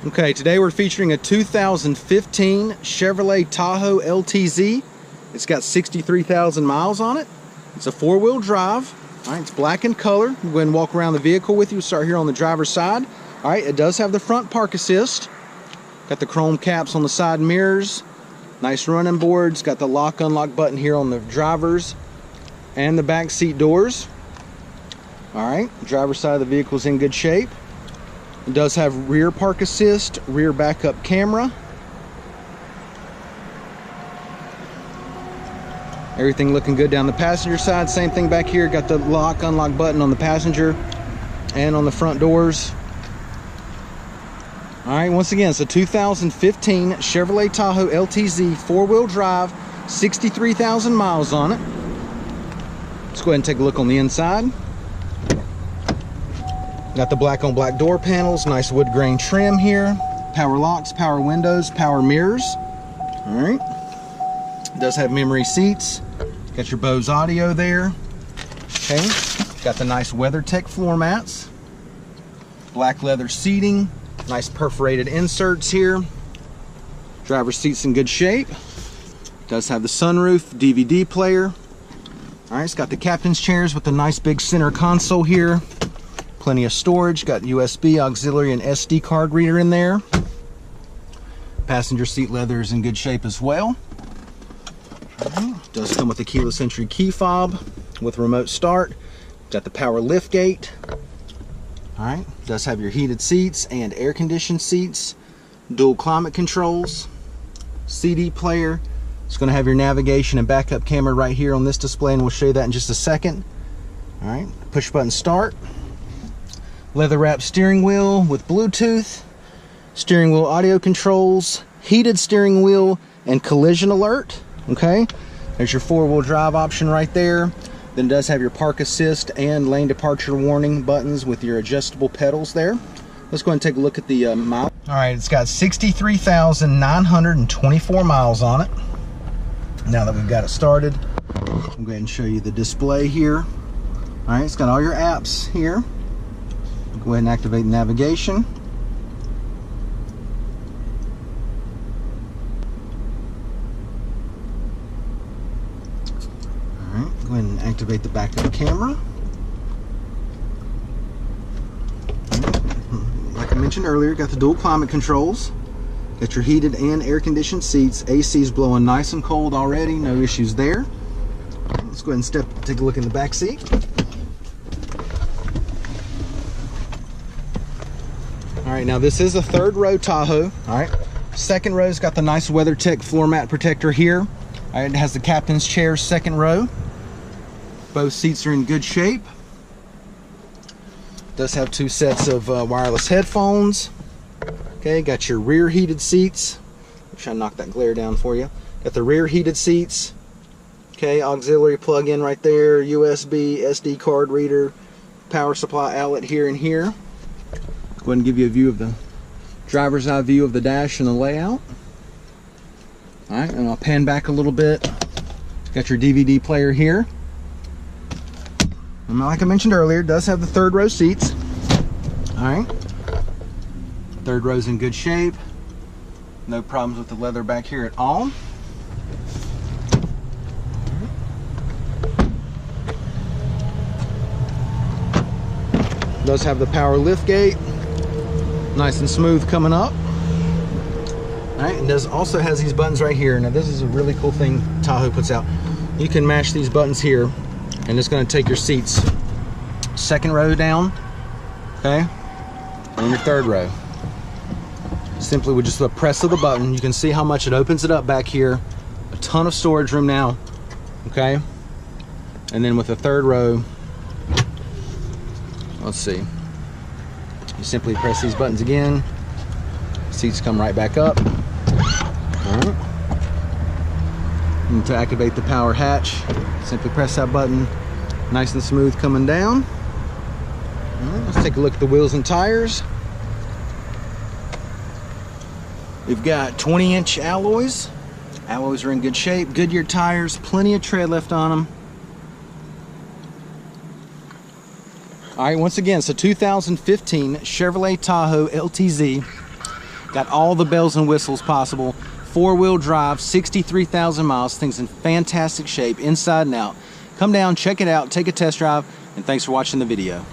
Okay, today we're featuring a 2015 Chevrolet Tahoe LTZ. It's got 63,000 miles on it. It's a four-wheel drive. All right, it's black in color. We'll go ahead and walk around the vehicle with you. We'll start here on the driver's side. All right, it does have the front park assist. Got the chrome caps on the side mirrors. Nice running boards. Got the lock unlock button here on the driver's and the back seat doors. All right, driver's side of the vehicle is in good shape. It does have rear park assist, rear backup camera. Everything looking good down the passenger side. Same thing back here. Got the lock unlock button on the passenger and on the front doors. All right, once again, it's a 2015 Chevrolet Tahoe LTZ four-wheel drive, 63,000 miles on it. Let's go ahead and take a look on the inside. Got the black on black door panels, nice wood grain trim here, power locks, power windows, power mirrors. All right, it does have memory seats. Got your Bose audio there. Okay, got the nice WeatherTech floor mats, black leather seating, nice perforated inserts here. Driver's seat's in good shape. Does have the sunroof, DVD player. All right, it's got the captain's chairs with the nice big center console here. Plenty of storage. Got USB, auxiliary, and SD card reader in there. Passenger seat leather is in good shape as well. Does come with a keyless entry key fob with remote start. Got the power lift gate. All right, does have your heated seats and air conditioned seats. Dual climate controls. CD player. It's going to have your navigation and backup camera right here on this display, and we'll show you that in just a second. All right, push button start. Leather wrapped steering wheel with Bluetooth, steering wheel audio controls, heated steering wheel, and collision alert. Okay, there's your four-wheel drive option right there. Then it does have your park assist and lane departure warning buttons with your adjustable pedals there. Let's go ahead and take a look at the mile. All right, it's got 63,924 miles on it. Now that we've got it started, I'll go ahead and show you the display here. All right, it's got all your apps here. Go ahead and activate navigation. All right, go ahead and activate the backup camera. Like I mentioned earlier, got the dual climate controls. Got your heated and air conditioned seats. AC is blowing nice and cold already, no issues there. Let's go ahead and take a look in the back seat. All right, now this is a third row Tahoe. All right, second row's got the nice WeatherTech floor mat protector here. All right, it has the captain's chair second row. Both seats are in good shape. Does have two sets of wireless headphones. Okay, got your rear heated seats. I'm trying to knock that glare down for you. Got the rear heated seats. Okay, auxiliary plug-in right there, USB, SD card reader, power supply outlet here and here. Go ahead and give you a view of the driver's eye view of the dash and the layout. All right, and I'll pan back a little bit. Got your DVD player here. And like I mentioned earlier, it does have the third row seats. All right, third row's in good shape. No problems with the leather back here at all. Does have the power lift gate. Nice and smooth coming up. All right, and also has these buttons right here. Now this is a really cool thing Tahoe puts out. You can mash these buttons here, and it's going to take your seats second row down, okay, and your third row. Simply with just the press of the button, you can see how much it opens it up back here. A ton of storage room now, okay. And then with the third row, let's see. You simply press these buttons again. Seats come right back up. All right. And to activate the power hatch, simply press that button. Nice and smooth coming down. All right, let's take a look at the wheels and tires. We've got 20-inch alloys. Alloys are in good shape. Goodyear tires, plenty of tread left on them. All right, once again, it's a 2015 Chevrolet Tahoe LTZ. Got all the bells and whistles possible. 4-wheel drive, 63,000 miles. Thing's in fantastic shape, inside and out. Come down, check it out, take a test drive, and thanks for watching the video.